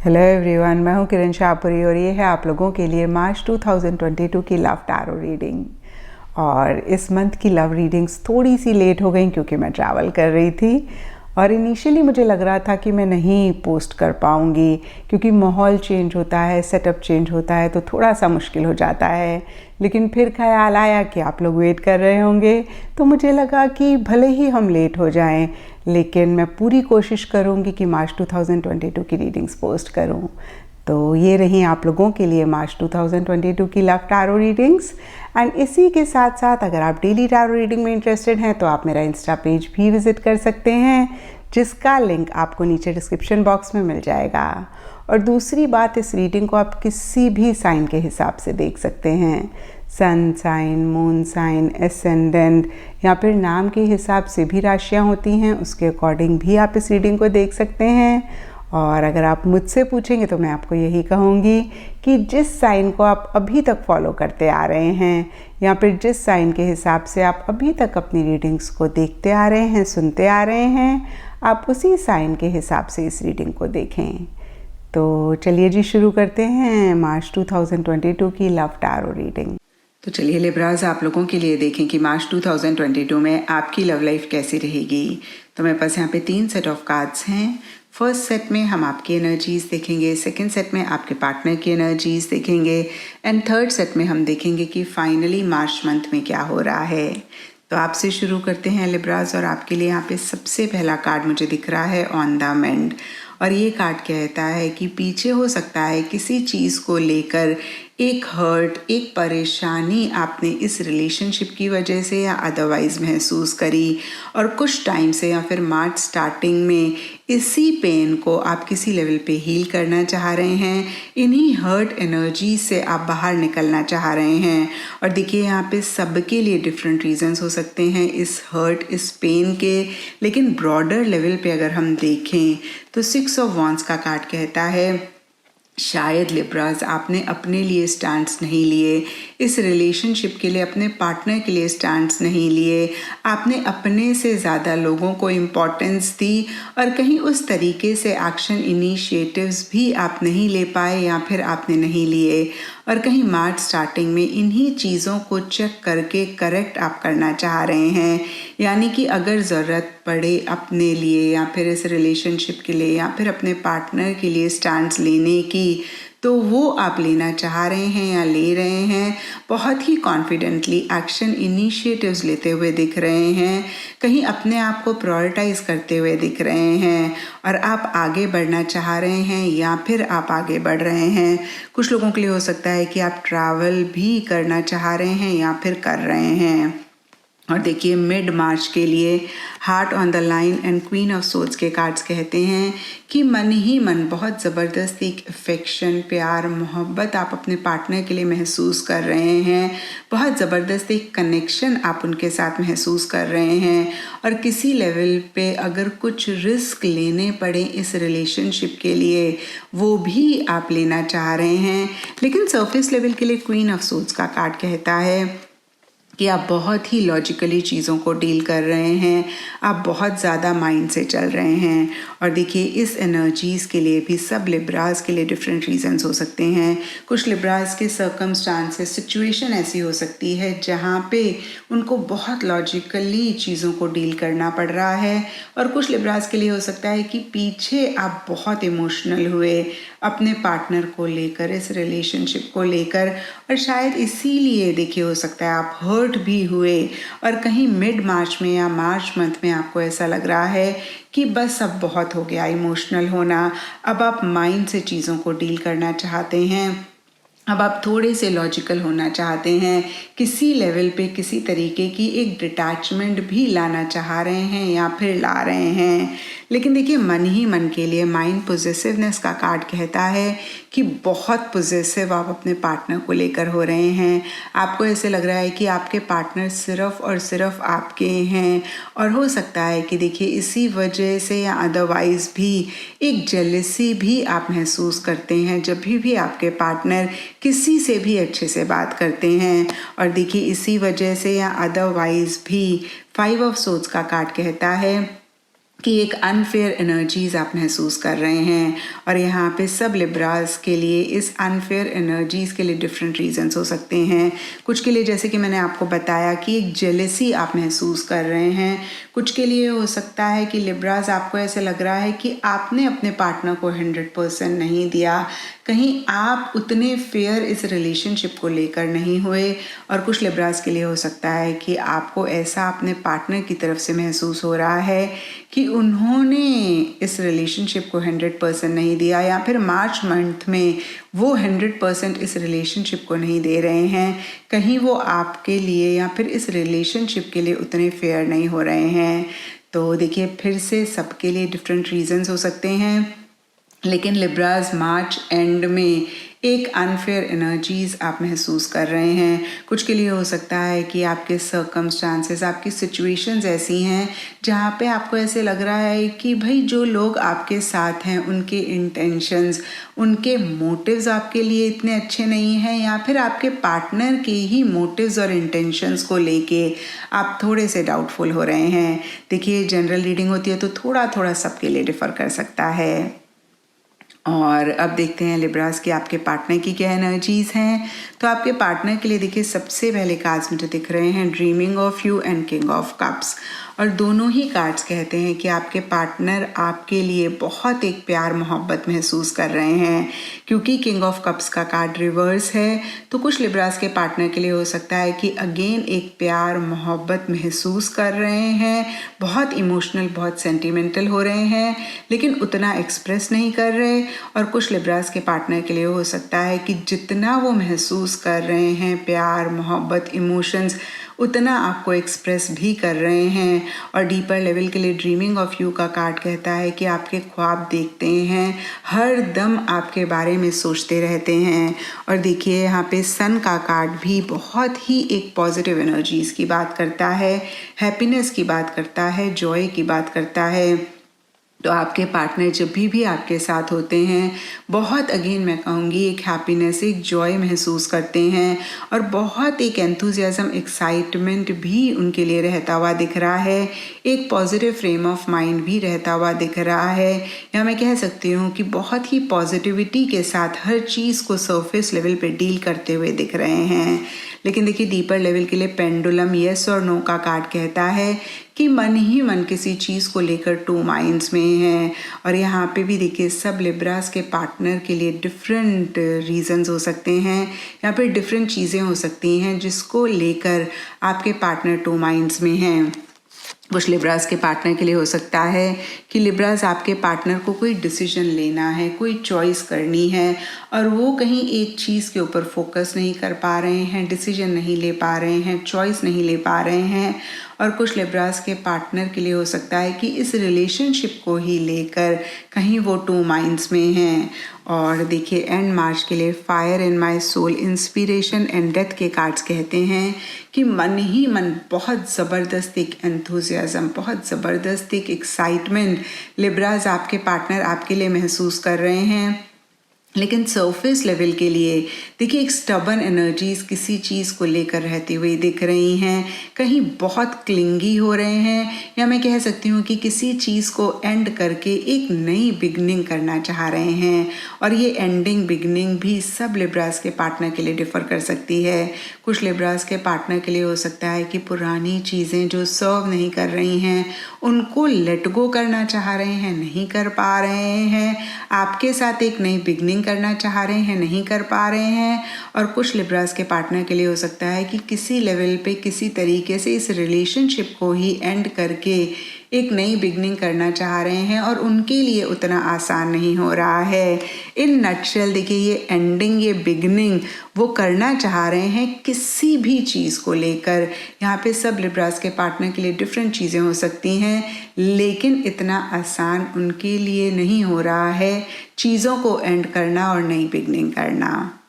Hello everyone, मैं हूं किरण शाहपुरी और ये है आप लोगों के लिए मार्च 2022 की लव टैरो रीडिंग। और इस मंथ की लव रीडिंग्स थोड़ी सी लेट हो गई क्योंकि मैं ट्रैवल कर रही थी और इनिशियली मुझे लग रहा था कि मैं नहीं पोस्ट कर पाऊँगी क्योंकि माहौल चेंज होता है, सेटअप चेंज होता है तो थोड़ा सा मुश्किल हो जाता है। लेकिन फिर ख्याल आया कि आप लोग वेट कर रहे होंगे तो मुझे लगा कि भले ही हम लेट हो जाएं लेकिन मैं पूरी कोशिश करूंगी कि मार्च 2022 की रीडिंग्स पोस्ट करूं। तो ये रही आप लोगों के लिए मार्च 2022 की लव टैरो रीडिंग्स। एंड इसी के साथ साथ अगर आप डेली टैरो रीडिंग में इंटरेस्टेड हैं तो आप मेरा इंस्टा पेज भी विजिट कर सकते हैं जिसका लिंक आपको नीचे डिस्क्रिप्शन बॉक्स में मिल जाएगा। और दूसरी बात, इस रीडिंग को आप किसी भी साइन के हिसाब से देख सकते हैं, sun sign, moon sign, ascendant या फिर नाम के हिसाब से भी राशियाँ होती हैं, उसके अकॉर्डिंग भी आप इस रीडिंग को देख सकते हैं। और अगर आप मुझसे पूछेंगे तो मैं आपको यही कहूँगी कि जिस साइन को आप अभी तक फॉलो करते आ रहे हैं या फिर जिस साइन के हिसाब से आप अभी तक अपनी रीडिंग्स को देखते आ रहे हैं, सुनते आ रहे हैं, आप उसी साइन के हिसाब से इस रीडिंग को देखें। तो चलिए जी, शुरू करते हैं मार्च 2022 की लव टैरो रीडिंग। तो चलिए लिब्राज, आप लोगों के लिए देखें कि मार्च 2022 में आपकी लव लाइफ कैसी रहेगी। तो मेरे पास यहाँ पे 3 सेट ऑफ कार्ड्स हैं। फर्स्ट सेट में हम आपकी एनर्जीज देखेंगे, सेकंड सेट में आपके पार्टनर की एनर्जीज देखेंगे एंड थर्ड सेट में हम देखेंगे कि फाइनली मार्च मंथ में क्या हो रहा है। तो आपसे शुरू करते हैं लिब्राज। और आपके लिए यहाँ पे सबसे पहला कार्ड मुझे दिख रहा है ऑन द मेंड। और ये कार्ड कहता है कि पीछे हो सकता है किसी चीज़ को लेकर एक हर्ट, एक परेशानी आपने इस रिलेशनशिप की वजह से या अदरवाइज महसूस करी और कुछ टाइम से या फिर मार्च स्टार्टिंग में इसी पेन को आप किसी लेवल पे हील करना चाह रहे हैं। इन्हीं हर्ट एनर्जी से आप बाहर निकलना चाह रहे हैं। और देखिए यहाँ पे सबके लिए डिफरेंट रीजंस हो सकते हैं इस हर्ट, इस पेन के, लेकिन ब्रॉडर लेवल पे अगर हम देखें तो 6 ऑफ वॉन्ड्स का कार्ड कहता है शायद लिब्राज आपने अपने लिए स्टैंड्स नहीं लिए, इस रिलेशनशिप के लिए, अपने पार्टनर के लिए स्टैंड्स नहीं लिए, आपने अपने से ज़्यादा लोगों को इम्पोर्टेंस दी और कहीं उस तरीके से एक्शन इनिशिएटिव्स भी आप नहीं ले पाए या फिर आपने नहीं लिए। और कहीं मार्च स्टार्टिंग में इन्हीं चीज़ों को चेक करके करेक्ट आप करना चाह रहे हैं। यानी कि अगर ज़रूरत पड़े अपने लिए या फिर इस रिलेशनशिप के लिए या फिर अपने पार्टनर के लिए स्टैंड्स लेने की, तो वो आप लेना चाह रहे हैं या ले रहे हैं। बहुत ही कॉन्फिडेंटली एक्शन इनिशिएटिव्स लेते हुए दिख रहे हैं, कहीं अपने आप को प्रायोरिटाइज करते हुए दिख रहे हैं और आप आगे बढ़ना चाह रहे हैं या फिर आप आगे बढ़ रहे हैं। कुछ लोगों के लिए हो सकता है कि आप ट्रैवल भी करना चाह रहे हैं या फिर कर रहे हैं। और देखिए मिड मार्च के लिए heart on the line and queen of swords के कार्ड्स कहते हैं कि मन ही मन बहुत ज़बरदस्त एक अफेक्शन, प्यार, मोहब्बत आप अपने पार्टनर के लिए महसूस कर रहे हैं। बहुत ज़बरदस्त एक कनेक्शन आप उनके साथ महसूस कर रहे हैं और किसी लेवल पे अगर कुछ रिस्क लेने पड़े इस रिलेशनशिप के लिए वो भी आप लेना चाह रहे हैं। लेकिन सरफेस लेवल के लिए क्वीन ऑफ सोर्ड्स का कार्ड कहता है कि आप बहुत ही लॉजिकली चीज़ों को डील कर रहे हैं, आप बहुत ज़्यादा माइंड से चल रहे हैं। और देखिए इस एनर्जीज़ के लिए भी सब लिब्राज के लिए डिफरेंट रीजंस हो सकते हैं। कुछ लिब्राज के सर्कमस्टांसेस, सिचुएशन ऐसी हो सकती है जहाँ पे उनको बहुत लॉजिकली चीज़ों को डील करना पड़ रहा है। और कुछ लिब्राज के लिए हो सकता है कि पीछे आप बहुत इमोशनल हुए अपने पार्टनर को लेकर, इस रिलेशनशिप को लेकर, और शायद इसीलिए देखिए हो सकता है आप हर्ट भी हुए और कहीं मिड मार्च में या मार्च मंथ में आपको ऐसा लग रहा है कि बस अब बहुत हो गया इमोशनल होना, अब आप माइंड से चीज़ों को डील करना चाहते हैं, अब आप थोड़े से लॉजिकल होना चाहते हैं, किसी लेवल पे किसी तरीके की एक डिटैचमेंट भी लाना चाह रहे हैं या फिर ला रहे हैं। लेकिन देखिए मन ही मन के लिए माइंड पोजेसिवनेस का कार्ड कहता है कि बहुत पोजेसिव आप अपने पार्टनर को लेकर हो रहे हैं। आपको ऐसे लग रहा है कि आपके पार्टनर सिर्फ और सिर्फ आपके हैं और हो सकता है कि देखिए इसी वजह से या अदरवाइज भी एक जेलसी भी आप महसूस करते हैं जब भी आपके पार्टनर किसी से भी अच्छे से बात करते हैं। और देखिए इसी वजह से या अदरवाइज भी 5 ऑफ सोर्ड्स का कार्ड कहता है कि एक अनफेयर एनर्जीज आप महसूस कर रहे हैं। और यहाँ पे सब लिब्रास के लिए इस अनफेयर एनर्जीज के लिए डिफरेंट रीजंस हो सकते हैं। कुछ के लिए जैसे कि मैंने आपको बताया कि एक जेलेसी आप महसूस कर रहे हैं। कुछ के लिए हो सकता है कि लिब्रास आपको ऐसे लग रहा है कि आपने अपने पार्टनर को 100% नहीं दिया, कहीं आप उतने फेयर इस रिलेशनशिप को लेकर नहीं हुए। और कुछ लिब्रास के लिए हो सकता है कि आपको ऐसा अपने पार्टनर की तरफ से महसूस हो रहा है कि उन्होंने इस रिलेशनशिप को 100% नहीं दिया, या फिर मार्च मंथ में वो 100% इस रिलेशनशिप को नहीं दे रहे हैं। कहीं वो आपके लिए या फिर इस रिलेशनशिप के लिए उतने फेयर नहीं हो रहे हैं। तो देखिए, फिर से सबके लिए डिफरेंट रीजंस हो सकते हैं, लेकिन लिब्रास मार्च एंड में एक अनफेयर एनर्जीज आप महसूस कर रहे हैं। कुछ के लिए हो सकता है कि आपके सर्कमस्टांसेस, आपकी सिचुएशंस ऐसी हैं जहाँ पे आपको ऐसे लग रहा है कि भाई जो लोग आपके साथ हैं उनके इंटेंशंस, उनके मोटिव्स आपके लिए इतने अच्छे नहीं हैं, या फिर आपके पार्टनर के ही मोटिव्स और इंटेंशंस को लेके आप थोड़े से डाउटफुल हो रहे हैं। देखिए, जनरल रीडिंग होती है तो थोड़ा थोड़ा सबके लिए डिफ़र कर सकता है। और अब देखते हैं लिब्रास की आपके पार्टनर की क्या एनर्जीज हैं। तो आपके पार्टनर के लिए देखिए, सबसे पहले कार्ड्स मुझे दिख रहे हैं dreaming of you and king of cups. और दोनों ही कार्ड्स कहते हैं कि आपके पार्टनर आपके लिए बहुत एक प्यार मोहब्बत महसूस कर रहे हैं। क्योंकि किंग ऑफ कप्स का कार्ड रिवर्स है, तो कुछ लिब्रास के पार्टनर के लिए हो सकता है कि अगेन एक प्यार मोहब्बत महसूस कर रहे हैं, बहुत इमोशनल, बहुत सेंटिमेंटल हो रहे हैं, लेकिन उतना एक्सप्रेस नहीं कर रहे। और कुछ लिब्रास के पार्टनर के लिए हो सकता है कि जितना वो महसूस कर रहे हैं प्यार मोहब्बत इमोशंस, उतना आपको एक्सप्रेस भी कर रहे हैं। और डीपर लेवल के लिए ड्रीमिंग ऑफ यू का कार्ड कहता है कि आपके ख्वाब देखते हैं, हर दम आपके बारे में सोचते रहते हैं। और देखिए, यहाँ पे सन का कार्ड भी बहुत ही एक पॉजिटिव एनर्जीज की बात करता है, हैप्पीनेस की बात करता है, जॉय की बात करता है। तो आपके पार्टनर जब भी आपके साथ होते हैं, बहुत अगेन मैं कहूँगी एक हैप्पीनेस, एक जॉय महसूस करते हैं, और बहुत एक एंथुजियाज्म, एक्साइटमेंट भी उनके लिए रहता हुआ दिख रहा है। एक पॉजिटिव फ्रेम ऑफ माइंड भी रहता हुआ दिख रहा है, या मैं कह सकती हूँ कि बहुत ही पॉजिटिविटी के साथ हर चीज़ को सरफेस लेवल पे डील करते हुए दिख रहे हैं। लेकिन देखिए, डीपर लेवल के लिए पेंडुलम येस और नो का कार्ड कहता है कि मन ही मन किसी चीज़ को लेकर टू माइंड्स में है। और यहाँ पे भी देखिए, सब लिब्रास के पार्टनर के लिए डिफरेंट रीजंस हो सकते हैं, यहाँ पे डिफरेंट चीज़ें हो सकती हैं जिसको लेकर आपके पार्टनर टू माइंड्स में हैं। कुछ लिब्रास के पार्टनर के लिए हो सकता है कि लिब्रास आपके पार्टनर को कोई डिसीजन लेना है, कोई चॉइस करनी है, और वो कहीं एक चीज़ के ऊपर फोकस नहीं कर पा रहे हैं, डिसीजन नहीं ले पा रहे हैं, चॉइस नहीं ले पा रहे हैं। और कुछ लिब्रास के पार्टनर के लिए हो सकता है कि इस रिलेशनशिप को ही लेकर कहीं वो टू माइंड्स में हैं। और देखिए, एंड मार्च के लिए fire in my soul, inspiration and death के कार्ड्स कहते हैं कि मन ही मन बहुत ज़बरदस्त एक एंथुजियाज्म, बहुत ज़बरदस्त एक एक्साइटमेंट लिब्रास आपके पार्टनर आपके लिए महसूस कर रहे हैं। लेकिन सरफेस लेवल के लिए देखिए, एक स्टबन एनर्जीज किसी चीज़ को लेकर रहती हुई दिख रही हैं, कहीं बहुत क्लिंगी हो रहे हैं, या मैं कह सकती हूँ कि किसी चीज़ को एंड करके एक नई बिगनिंग करना चाह रहे हैं। और ये एंडिंग बिगनिंग भी सब लिब्रास के पार्टनर के लिए डिफ़र कर सकती है। कुछ लिब्रास के पार्टनर के लिए हो सकता है कि पुरानी चीज़ें जो सर्व नहीं कर रही हैं उनको लेट गो करना चाह रहे हैं, नहीं कर पा रहे हैं, आपके साथ एक नई बिगनिंग करना चाह रहे हैं, नहीं कर पा रहे हैं। और कुछ लिब्रास के पार्टनर के लिए हो सकता है कि किसी लेवल पे किसी तरीके से इस रिलेशनशिप को ही एंड करके एक नई बिगनिंग करना चाह रहे हैं, और उनके लिए उतना आसान नहीं हो रहा है। इन नटशेल देखिए, ये एंडिंग, ये बिगनिंग वो करना चाह रहे हैं किसी भी चीज़ को लेकर। यहाँ पे सब लिब्रास के पार्टनर के लिए डिफरेंट चीज़ें हो सकती हैं, लेकिन इतना आसान उनके लिए नहीं हो रहा है चीज़ों को एंड करना और नई बिगनिंग करना।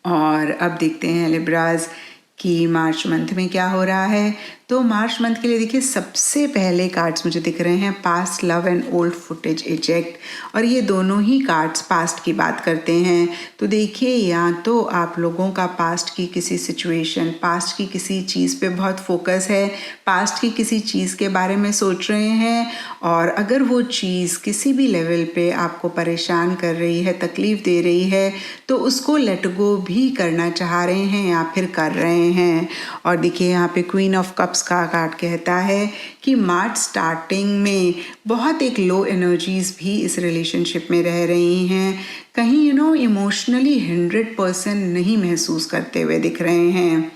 और अब देखते हैं लिब्रास कि मार्च मंथ में क्या हो रहा है। तो मार्च मंथ के लिए देखिए सबसे पहले कार्ड्स मुझे दिख रहे हैं past love and old footage eject, और ये दोनों ही कार्ड्स पास्ट की बात करते हैं। तो देखिए या तो आप लोगों का पास्ट की किसी सिचुएशन, पास्ट की किसी चीज़ पे बहुत फोकस है, पास्ट की किसी चीज़ के बारे में सोच रहे हैं, और अगर वो चीज़ किसी भी लेवल पे आपको परेशान कर रही है, तकलीफ़ दे रही है, तो उसको लेट गो भी करना चाह रहे हैं या फिर कर रहे हैं। और देखिए यहाँ पे क्वीन ऑफ कप्स का कार्ड कहता है कि मार्च स्टार्टिंग में बहुत एक लो एनर्जीज भी इस रिलेशनशिप में रह रही हैं। कहीं इमोशनली 100% नहीं महसूस करते हुए दिख रहे हैं।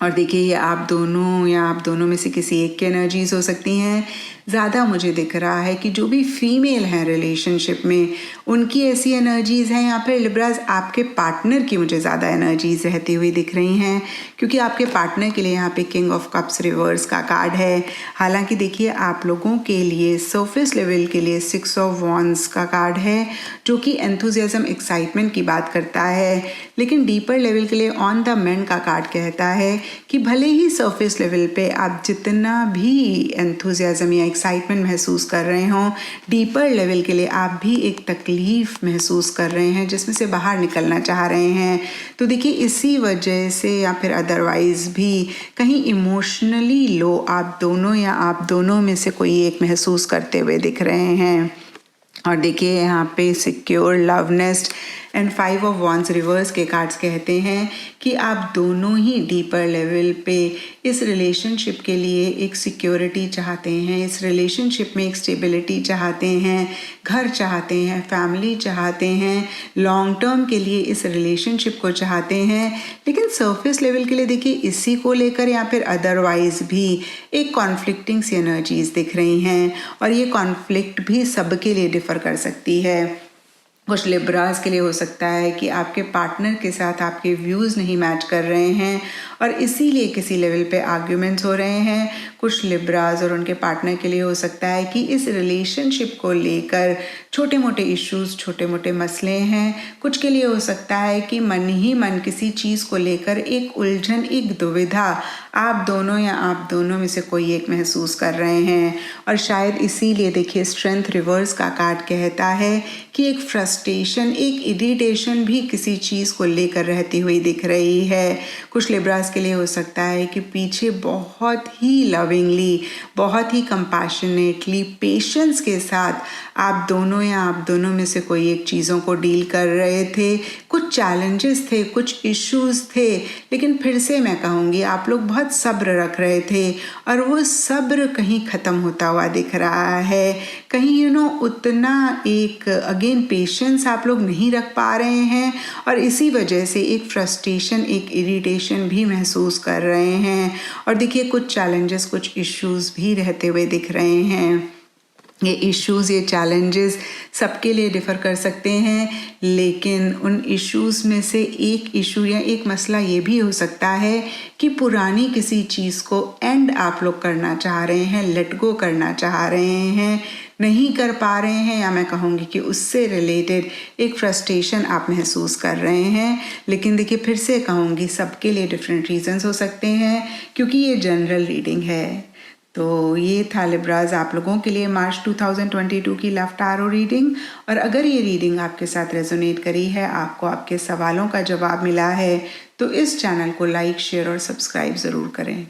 और देखिए ये आप दोनों या आप दोनों में से किसी एक की एनर्जीज हो सकती हैं। ज़्यादा मुझे दिख रहा है कि जो भी फीमेल हैं रिलेशनशिप में उनकी ऐसी एनर्जीज़ हैं, या फिर लिब्राज आपके पार्टनर की मुझे ज़्यादा एनर्जीज़ रहती हुई दिख रही हैं, क्योंकि आपके पार्टनर के लिए यहाँ पे किंग ऑफ कप्स रिवर्स का कार्ड है। हालांकि देखिए आप लोगों के लिए सरफेस लेवल के लिए 6 ऑफ वॉन्ड्स का कार्ड है, जो कि एंथुजियाज्म एक्साइटमेंट की बात करता है, लेकिन डीपर लेवल के लिए ऑन द मेंड का कार्ड कहता है कि भले ही सरफेस लेवल पे आप जितना भी एंथुजियाज्म या एक्साइटमेंट महसूस कर रहे हों, डीपर लेवल के लिए आप भी एक तकलीफ़ महसूस कर रहे हैं जिसमें से बाहर निकलना चाह रहे हैं। तो देखिए इसी वजह से या फिर अदरवाइज़ भी कहीं इमोशनली लो आप दोनों या आप दोनों में से कोई एक महसूस करते हुए दिख रहे हैं। और देखिए यहाँ पे secure, love nest and 5 of wands reverse के कार्ड्स कहते हैं कि आप दोनों ही डीपर लेवल पे इस रिलेशनशिप के लिए एक सिक्योरिटी चाहते हैं, इस रिलेशनशिप में एक स्टेबिलिटी चाहते हैं, घर चाहते हैं, फैमिली चाहते हैं, लॉन्ग टर्म के लिए इस रिलेशनशिप को चाहते हैं। लेकिन सरफेस लेवल के लिए देखिए इसी को लेकर या फिर अदरवाइज भी एक कॉन्फ्लिक्टिंग सी एनर्जीज दिख रही हैं, और ये कॉन्फ्लिक्ट भी सबके लिए डिफर कर सकती है। कुछ लिब्राज के लिए हो सकता है कि आपके पार्टनर के साथ आपके व्यूज़ नहीं मैच कर रहे हैं और इसीलिए किसी लेवल पे आर्ग्यूमेंट्स हो रहे हैं। कुछ लिब्राज और उनके पार्टनर के लिए हो सकता है कि इस रिलेशनशिप को लेकर छोटे मोटे इश्यूज, छोटे मोटे मसले हैं। कुछ के लिए हो सकता है कि मन ही मन किसी चीज़ को लेकर एक उलझन, एक दुविधा आप दोनों या आप दोनों में से कोई एक महसूस कर रहे हैं। और शायद इसीलिए देखिए स्ट्रेंथ रिवर्स का कार्ड कहता है कि एक फ्रस्ट्रेशन, एक इरिटेशन भी किसी चीज़ को लेकर रहती हुई दिख रही है। कुछ लिब्रास के लिए हो सकता है कि पीछे बहुत ही लविंगली, बहुत ही कंपैशनेटली, पेशेंस के साथ आप दोनों या आप दोनों में से कोई एक चीज़ों को डील कर रहे थे। कुछ चैलेंजेस थे, कुछ इश्यूज थे, लेकिन फिर से मैं कहूँगी आप लोग बहुत सब्र रख रहे थे और वो सब्र कहीं ख़त्म होता हुआ दिख रहा है। कहीं उतना एक अगेन पेशेंस आप लोग नहीं रख पा रहे हैं और इसी वजह से एक फ्रस्ट्रेशन, एक इरिटेशन भी महसूस कर रहे हैं। और देखिए कुछ चैलेंजेस, कुछ इश्यूज भी रहते हुए दिख रहे हैं। ये इश्यूज़, ये चैलेंजेस सबके लिए डिफ़र कर सकते हैं, लेकिन उन इश्यूज़ में से एक इशू या एक मसला ये भी हो सकता है कि पुरानी किसी चीज़ को एंड आप लोग करना चाह रहे हैं, लेट गो करना चाह रहे हैं, नहीं कर पा रहे हैं, या मैं कहूँगी कि उससे रिलेटेड एक फ्रस्ट्रेशन आप महसूस कर रहे हैं। लेकिन देखिए फिर से कहूँगी सबके लिए डिफरेंट रीजंस हो सकते हैं, क्योंकि ये जनरल रीडिंग है। तो ये था लिब्राज आप लोगों के लिए मार्च 2022 की लव टैरो रीडिंग। और अगर ये रीडिंग आपके साथ रेजोनेट करी है, आपको आपके सवालों का जवाब मिला है, तो इस चैनल को लाइक, शेयर और सब्सक्राइब ज़रूर करें।